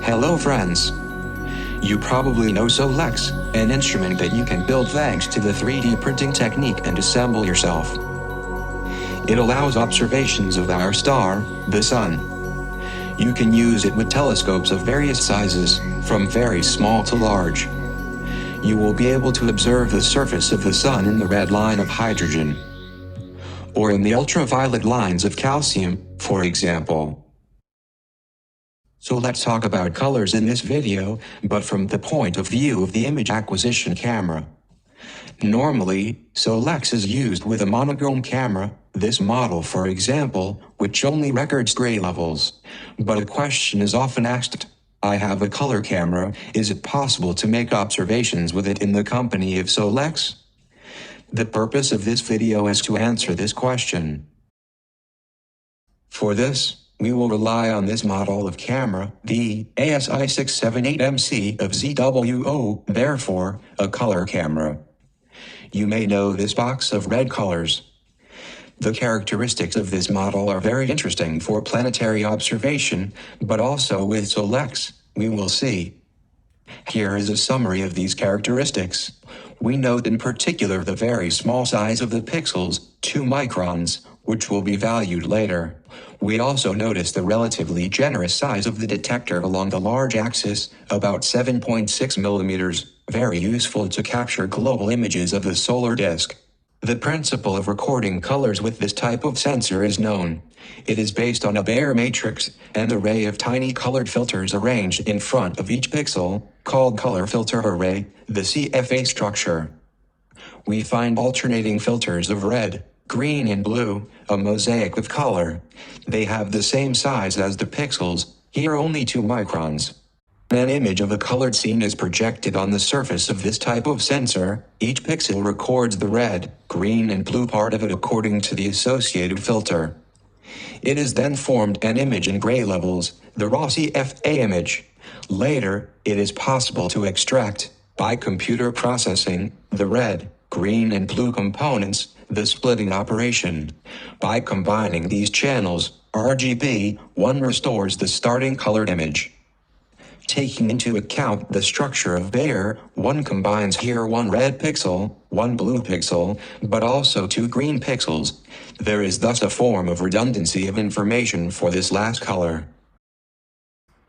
Hello friends! You probably know Solex, an instrument that you can build thanks to the 3D printing technique and assemble yourself. It allows observations of our star, the Sun. You can use it with telescopes of various sizes, from very small to large. You will be able to observe the surface of the Sun in the red line of hydrogen, or in the ultraviolet lines of calcium, for example. So let's talk about colors in this video, but from the point of view of the image acquisition camera. Normally, Solex is used with a monochrome camera, this model for example, which only records gray levels. But a question is often asked, I have a color camera, is it possible to make observations with it in the company of Solex? The purpose of this video is to answer this question. For this, we will rely on this model of camera, the ASI678MC of ZWO, therefore, a color camera. You may know this box of red colors. The characteristics of this model are very interesting for planetary observation, but also with Solex, we will see. Here is a summary of these characteristics. We note in particular the very small size of the pixels, 2 microns, which will be valued later. We also notice the relatively generous size of the detector along the large axis, about 7.6 millimeters, very useful to capture global images of the solar disk. The principle of recording colors with this type of sensor is known. It is based on a Bayer matrix, an array of tiny colored filters arranged in front of each pixel, called color filter array, the CFA structure. We find alternating filters of red, green and blue, a mosaic of color. They have the same size as the pixels, here only 2 microns. An image of a colored scene is projected on the surface of this type of sensor. Each pixel records the red, green and blue part of it according to the associated filter. It is then formed an image in gray levels, the raw CFA image. Later, it is possible to extract, by computer processing, the red, green and blue components, the splitting operation. By combining these channels, RGB, one restores the starting colored image. Taking into account the structure of Bayer, one combines here 1 red pixel, 1 blue pixel, but also 2 green pixels. There is thus a form of redundancy of information for this last color.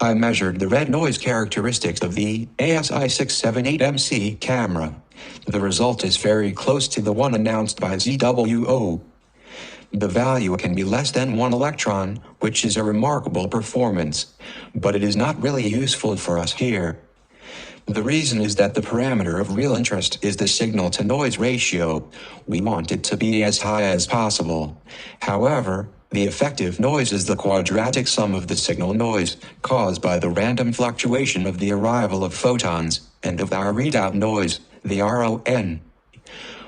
I measured the red noise characteristics of the ASI678MC camera. The result is very close to the one announced by ZWO. The value can be less than 1 electron, which is a remarkable performance, but it is not really useful for us here. The reason is that the parameter of real interest is the signal-to-noise ratio. We want it to be as high as possible. However, the effective noise is the quadratic sum of the signal noise, caused by the random fluctuation of the arrival of photons, and of our readout noise, the RON.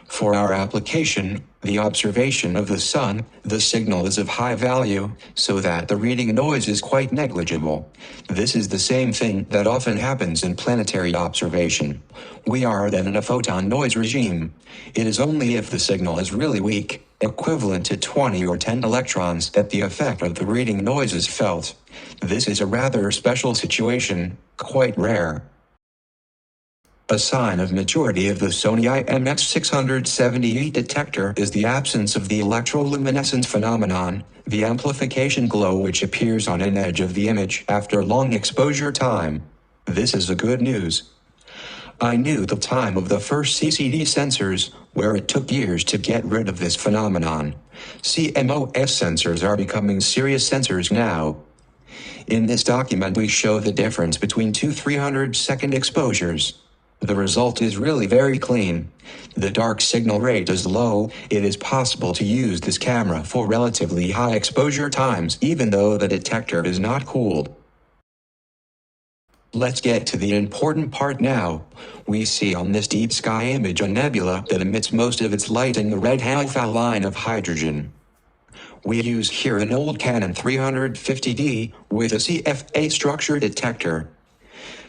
For our application, the observation of the Sun, the signal is of high value, so that the reading noise is quite negligible. This is the same thing that often happens in planetary observation. We are then in a photon noise regime. It is only if the signal is really weak, equivalent to 20 or 10 electrons, that the effect of the reading noise is felt. This is a rather special situation, quite rare. A sign of maturity of the Sony IMX678 detector is the absence of the electroluminescence phenomenon, the amplification glow which appears on an edge of the image after long exposure time. This is a good news. I knew the time of the first CCD sensors, where it took years to get rid of this phenomenon. CMOS sensors are becoming serious sensors now. In this document we show the difference between 2 300-second exposures. The result is really very clean. The dark signal rate is low. It is possible to use this camera for relatively high exposure times, even though the detector is not cooled. Let's get to the important part now. We see on this deep sky image a nebula that emits most of its light in the red alpha line of hydrogen. We use here an old Canon 350D with a CFA structure detector.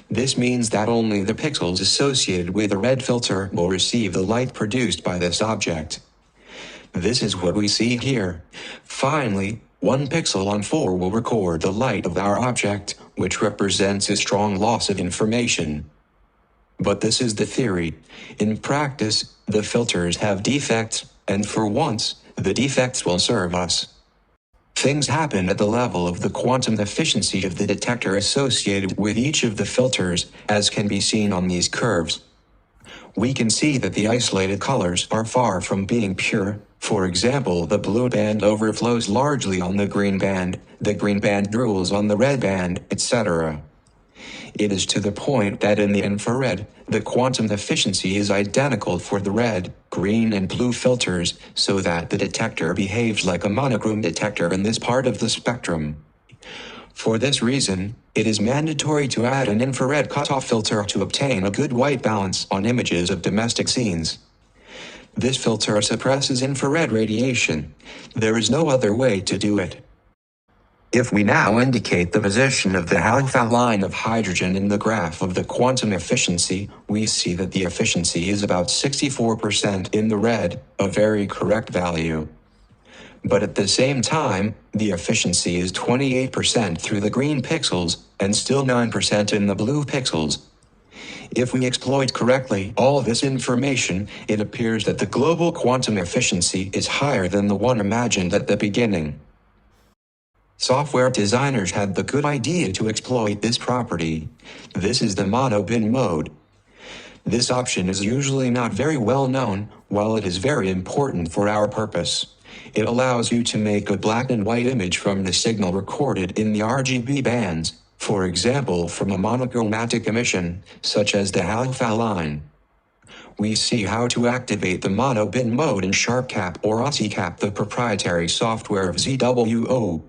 This means that only the pixels associated with a red filter will receive the light produced by this object. This is what we see here. Finally, 1 pixel on 4 will record the light of our object, which represents a strong loss of information. But this is the theory. In practice, the filters have defects, and for once, the defects will serve us. Things happen at the level of the quantum efficiency of the detector associated with each of the filters, as can be seen on these curves. We can see that the isolated colors are far from being pure. For example, the blue band overflows largely on the green band drools on the red band, etc. It is to the point that in the infrared, the quantum efficiency is identical for the red, green and blue filters, so that the detector behaves like a monochrome detector in this part of the spectrum. For this reason, it is mandatory to add an infrared cutoff filter to obtain a good white balance on images of domestic scenes. This filter suppresses infrared radiation. There is no other way to do it. If we now indicate the position of the alpha line of hydrogen in the graph of the quantum efficiency, we see that the efficiency is about 64% in the red, a very correct value. But at the same time, the efficiency is 28% through the green pixels, and still 9% in the blue pixels. If we exploit correctly all this information, it appears that the global quantum efficiency is higher than the one imagined at the beginning. Software designers had the good idea to exploit this property. This is the mono-bin mode. This option is usually not very well known, while it is very important for our purpose. It allows you to make a black and white image from the signal recorded in the RGB bands, for example from a monochromatic emission, such as the alpha line. We see how to activate the mono-bin mode in SharpCap or OsciCap, the proprietary software of ZWO.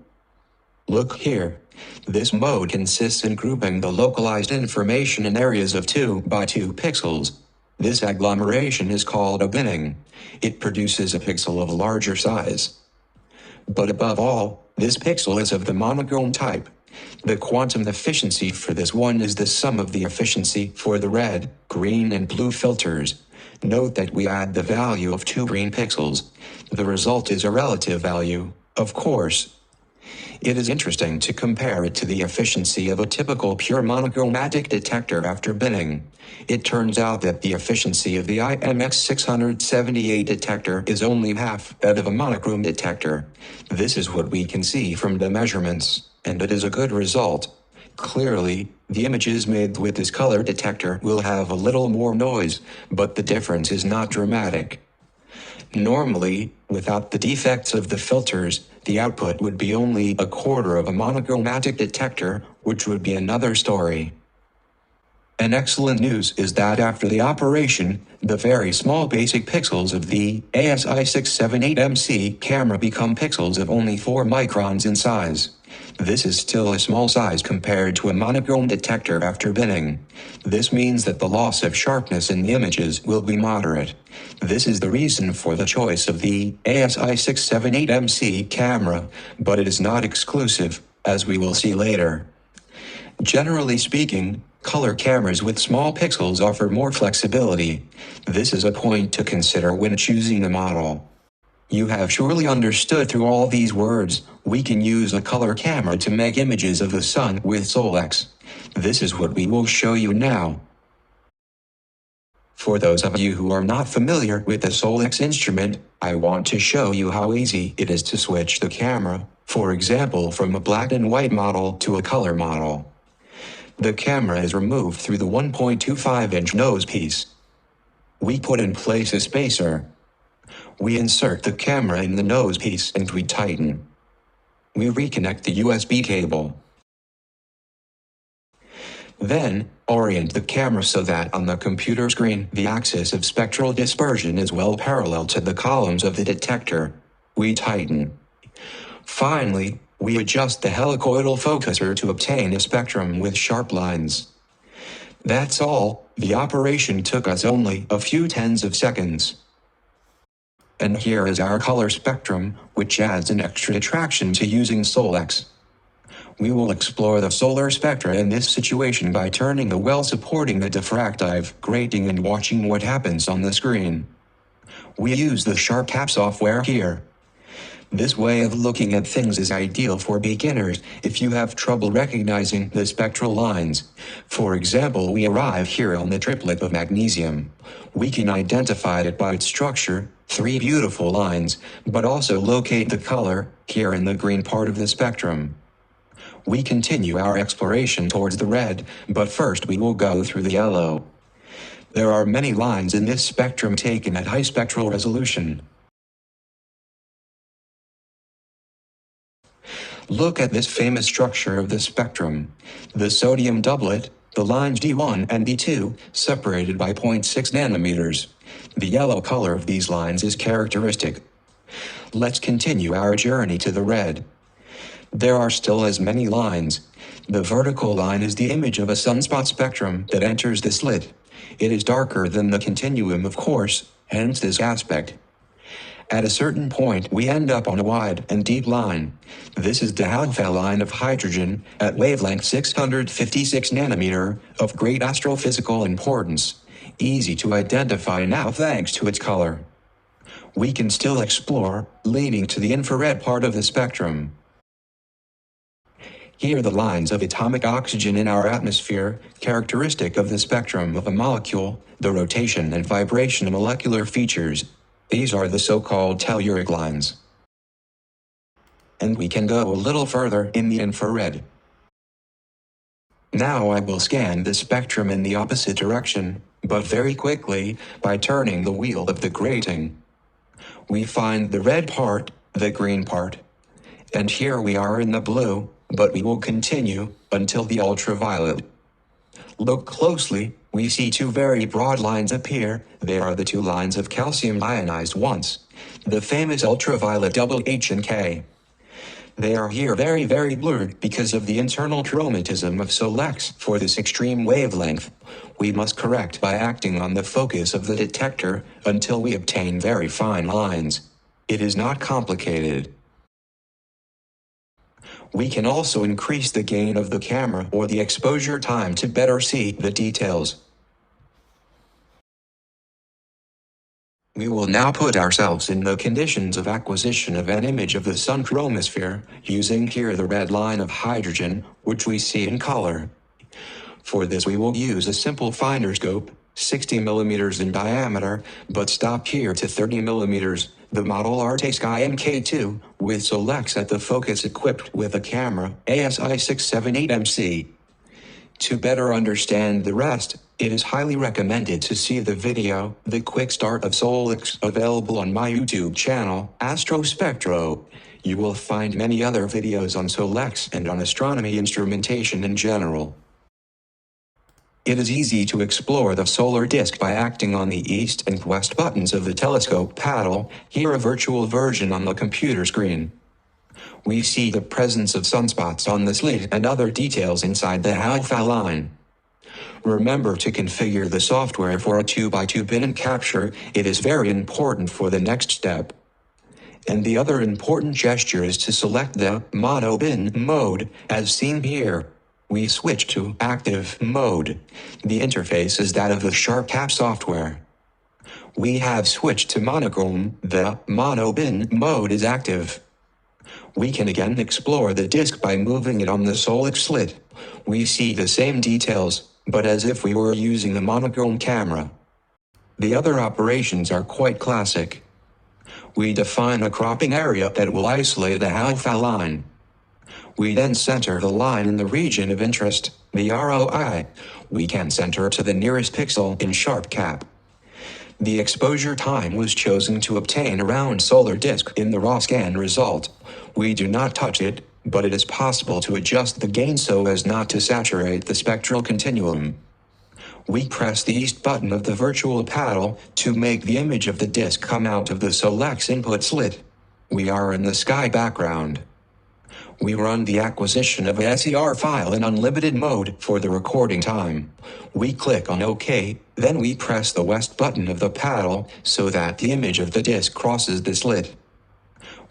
Look here. This mode consists in grouping the localized information in areas of 2 by 2 pixels. This agglomeration is called a binning. It produces a pixel of a larger size. But above all, this pixel is of the monochrome type. The quantum efficiency for this one is the sum of the efficiency for the red, green and blue filters. Note that we add the value of 2 green pixels. The result is a relative value, of course. It is interesting to compare it to the efficiency of a typical pure monochromatic detector after binning. It turns out that the efficiency of the IMX678 detector is only half that of a monochrome detector. This is what we can see from the measurements, and it is a good result. Clearly, the images made with this color detector will have a little more noise, but the difference is not dramatic. Normally, without the defects of the filters, the output would be only a quarter of a monochromatic detector, which would be another story. An excellent news is that after the operation, the very small basic pixels of the ASI678MC camera become pixels of only 4 microns in size. This is still a small size compared to a monochrome detector after binning. This means that the loss of sharpness in the images will be moderate. This is the reason for the choice of the ASI678MC camera, but it is not exclusive, as we will see later. Generally speaking, color cameras with small pixels offer more flexibility. This is a point to consider when choosing the model. You have surely understood through all these words, we can use a color camera to make images of the sun with Solex. This is what we will show you now. For those of you who are not familiar with the Solex instrument, I want to show you how easy it is to switch the camera, for example from a black and white model to a color model. The camera is removed through the 1.25-inch nose piece. We put in place a spacer. We insert the camera in the nose piece and we tighten. We reconnect the USB cable. Then, orient the camera so that on the computer screen the axis of spectral dispersion is well parallel to the columns of the detector. We tighten. Finally, we adjust the helicoidal focuser to obtain a spectrum with sharp lines. That's all. The operation took us only a few tens of seconds. And here is our color spectrum, which adds an extra attraction to using Solex. We will explore the solar spectra in this situation by turning the well supporting the diffractive grating and watching what happens on the screen. We use the SharpCap software here. This way of looking at things is ideal for beginners if you have trouble recognizing the spectral lines. For example, we arrive here on the triplet of magnesium. We can identify it by its structure, 3 beautiful lines, but also locate the color, here in the green part of the spectrum. We continue our exploration towards the red, but first we will go through the yellow. There are many lines in this spectrum taken at high spectral resolution. Look at this famous structure of the spectrum. The sodium doublet, the lines D1 and D2, separated by 0.6 nanometers. The yellow color of these lines is characteristic. Let's continue our journey to the red. There are still as many lines. The vertical line is the image of a sunspot spectrum that enters the slit. It is darker than the continuum, of course, hence this aspect. At a certain point, we end up on a wide and deep line. This is the alpha line of hydrogen, at wavelength 656 nanometer, of great astrophysical importance. Easy to identify now thanks to its color. We can still explore, leading to the infrared part of the spectrum. Here are the lines of atomic oxygen in our atmosphere, characteristic of the spectrum of a molecule, the rotation and vibration of molecular features. These are the so-called telluric lines. And we can go a little further in the infrared. Now I will scan the spectrum in the opposite direction, but very quickly, by turning the wheel of the grating. We find the red part, the green part. And here we are in the blue, but we will continue until the ultraviolet. Look closely, we see 2 very broad lines appear. They are the 2 lines of calcium ionized once, the famous ultraviolet double H and K. They are here very blurred because of the internal chromatism of SOLEX for this extreme wavelength. We must correct by acting on the focus of the detector until we obtain very fine lines. It is not complicated. We can also increase the gain of the camera or the exposure time to better see the details. We will now put ourselves in the conditions of acquisition of an image of the sun chromosphere, using here the red line of hydrogen, which we see in color. For this we will use a simple finder scope, 60 millimeters in diameter, but stop here to 30 millimeters. The model Sky MK2, with SOLEX at the focus equipped with a camera, ASI 678MC. To better understand the rest, it is highly recommended to see the video, The Quick Start of SOLEX, available on my YouTube channel, Astro-Spectro. You will find many other videos on SOLEX and on astronomy instrumentation in general. It is easy to explore the solar disk by acting on the east and west buttons of the telescope paddle, here a virtual version on the computer screen. We see the presence of sunspots on the slit and other details inside the alpha line. Remember to configure the software for a 2x2 bin capture. It is very important for the next step. And the other important gesture is to select the mono bin mode, as seen here. We switch to active mode. The interface is that of the SharpCap software. We have switched to monochrome. The mono bin mode is active. We can again explore the disk by moving it on the SOLEX slit. We see the same details, but as if we were using the monochrome camera. The other operations are quite classic. We define a cropping area that will isolate the alpha line. We then center the line in the region of interest, the ROI. We can center to the nearest pixel in SharpCap. The exposure time was chosen to obtain a round solar disk in the raw scan result. We do not touch it, but it is possible to adjust the gain so as not to saturate the spectral continuum. We press the east button of the virtual paddle to make the image of the disk come out of the SOLEX input slit. We are in the sky background. We run the acquisition of a SER file in unlimited mode for the recording time. We click on OK, then we press the west button of the paddle so that the image of the disk crosses the slit.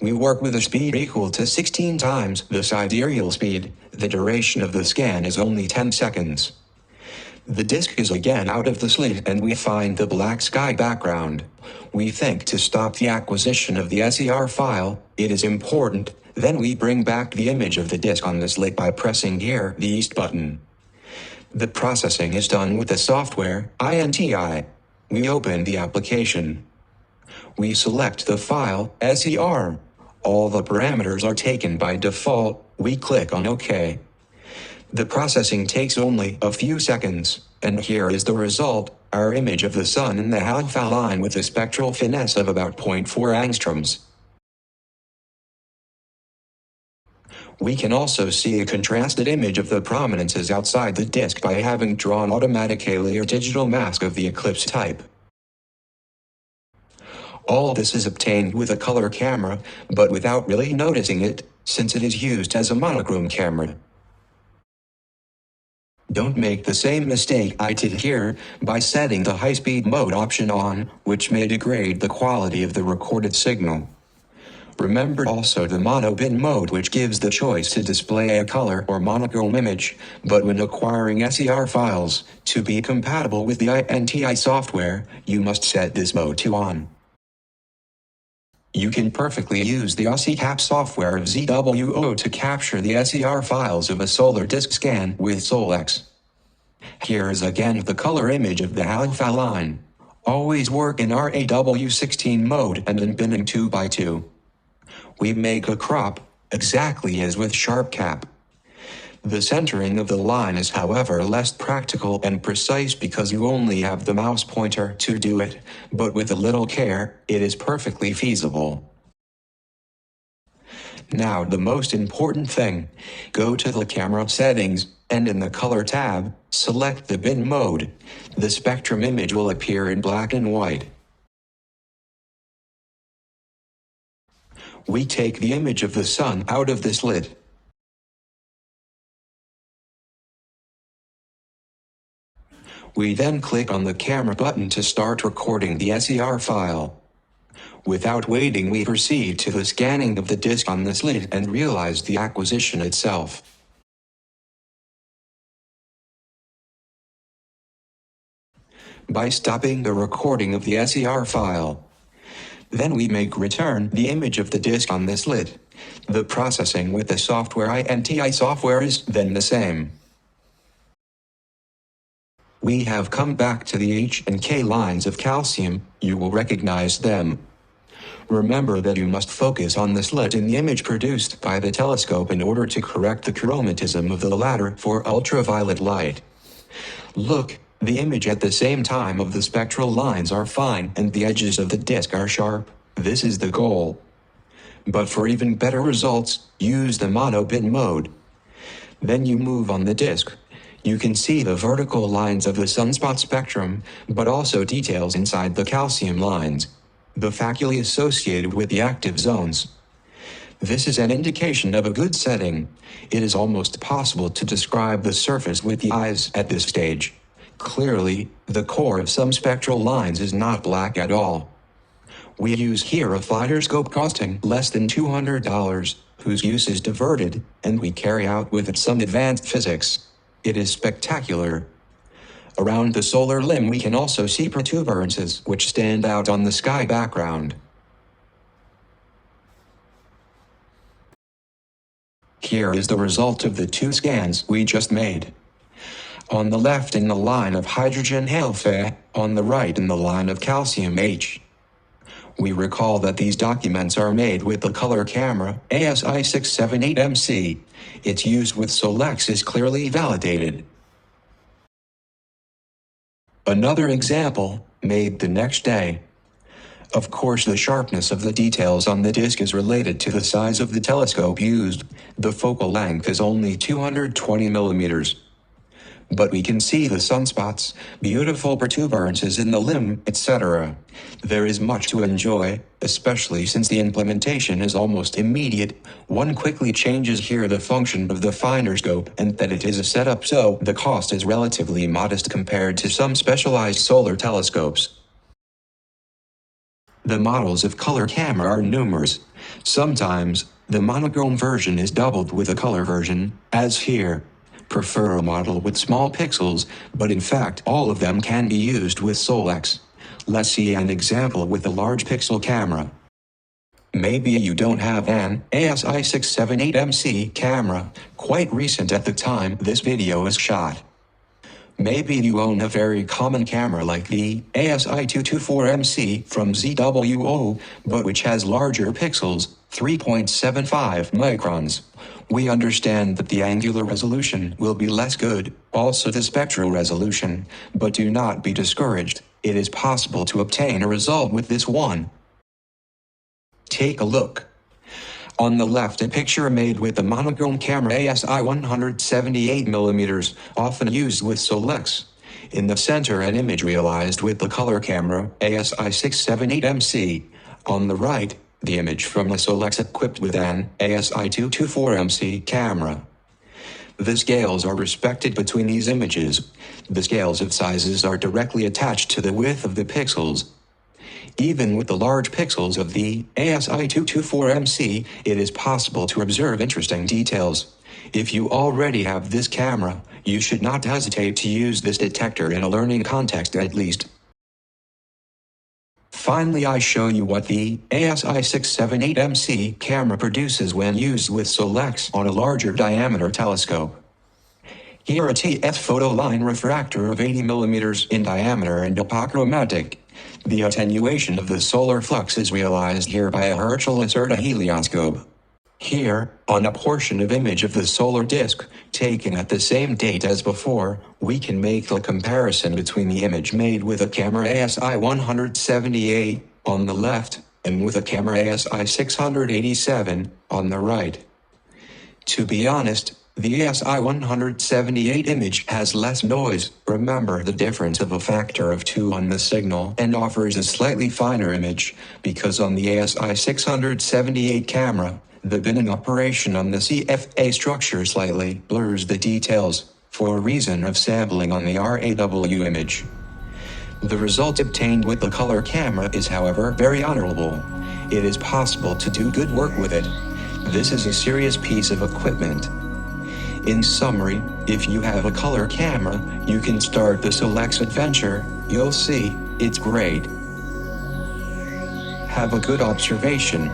We work with a speed equal to 16 times the sidereal speed. The duration of the scan is only 10 seconds. The disk is again out of the slit and we find the black sky background. We think to stop the acquisition of the SER file, it is important, then we bring back the image of the disk on the slit by pressing here the East button. The processing is done with the software, INTI. We open the application. We select the file, SER. All the parameters are taken by default, we click on OK. The processing takes only a few seconds, and here is the result, our image of the sun in the alpha line with a spectral finesse of about 0.4 angstroms. We can also see a contrasted image of the prominences outside the disk by having drawn automatically a digital mask of the eclipse type. All this is obtained with a color camera, but without really noticing it, since it is used as a monochrome camera. Don't make the same mistake I did here by setting the high-speed mode option on, which may degrade the quality of the recorded signal. Remember also the mono-bin mode, which gives the choice to display a color or monochrome image, but when acquiring SER files, to be compatible with the INTI software, you must set this mode to on. You can perfectly use the OSCAP software of ZWO to capture the SER files of a solar disk scan with SolX. Here is again the color image of the alpha line. Always work in RAW16 mode and in binning 2x2. We make a crop, exactly as with SharpCap. The centering of the line is however less practical and precise because you only have the mouse pointer to do it, but with a little care, it is perfectly feasible. Now the most important thing, go to the camera settings, and in the color tab, select the bin mode. The spectrum image will appear in black and white. We take the image of the sun out of the slit. We then click on the camera button to start recording the SER file. Without waiting, we proceed to the scanning of the disk on the slit and realize the acquisition itself. By stopping the recording of the SER file. Then we make return the image of the disk on the slit. The processing with the software INTI software is then the same. We have come back to the H and K lines of calcium, you will recognize them. Remember that you must focus on the slit in the image produced by the telescope in order to correct the chromatism of the latter for ultraviolet light. Look, the image at the same time of the spectral lines are fine and the edges of the disk are sharp. This is the goal. But for even better results, use the mono-bin mode. Then you move on the disk. You can see the vertical lines of the sunspot spectrum, but also details inside the calcium lines, the faculae associated with the active zones. This is an indication of a good setting. It is almost possible to describe the surface with the eyes at this stage. Clearly, the core of some spectral lines is not black at all. We use here a fighter scope costing less than $200, whose use is diverted, and we carry out with it some advanced physics. It is spectacular. Around the solar limb we can also see protuberances which stand out on the sky background. Here is the result of the two scans we just made. On the left in the line of hydrogen alpha, on the right in the line of calcium H. We recall that these documents are made with the color camera ASI678MC. Its use with SolX is clearly validated. Another example, made the next day. Of course, the sharpness of the details on the disk is related to the size of the telescope used. The focal length is only 220 millimeters. But we can see the sunspots, beautiful protuberances in the limb, etc. There is much to enjoy, especially since the implementation is almost immediate. One quickly changes here the function of the finder scope and that it is a setup, so the cost is relatively modest compared to some specialized solar telescopes. The models of color camera are numerous. Sometimes, the monochrome version is doubled with a color version, as here. prefer a model with small pixels, but in fact all of them can be used with Solex. Let's see an example with a large pixel camera. Maybe you don't have an ASI678MC camera, quite recent at the time this video is shot. Maybe you own a very common camera like the ASI224MC from ZWO, but which has larger pixels, 3.75 microns. We understand that the angular resolution will be less good, also the spectral resolution, but do not be discouraged, it is possible to obtain a result with this one. Take a look. On the left, a picture made with the monochrome camera ASI 178mm, often used with Solex. In the center, an image realized with the color camera ASI 678MC. On the right, the image from the Solex equipped with an ASI 224MC camera. The scales are respected between these images. The scales of sizes are directly attached to the width of the pixels. Even with the large pixels of the ASI224MC, it is possible to observe interesting details. If you already have this camera, you should not hesitate to use this detector in a learning context at least. Finally, I show you what the ASI678MC camera produces when used with Solex on a larger diameter telescope. Here a TF photo line refractor of 80mm in diameter and apochromatic. The attenuation of the solar flux is realized here by a Herschel Lacerda helioscope. Here, on a portion of image of the solar disk, taken at the same date as before, we can make the comparison between the image made with a camera ASI 178 on the left, and with a camera ASI 687 on the right. To be honest, the ASI 178 image has less noise, remember the difference of a factor of 2 on the signal, and offers a slightly finer image, because on the ASI 678 camera, the binning operation on the CFA structure slightly blurs the details, for a reason of sampling on the RAW image. The result obtained with the color camera is however very honorable. It is possible to do good work with it. This is a serious piece of equipment. In summary, if you have a color camera, you can start the Solex adventure, you'll see, it's great. Have a good observation.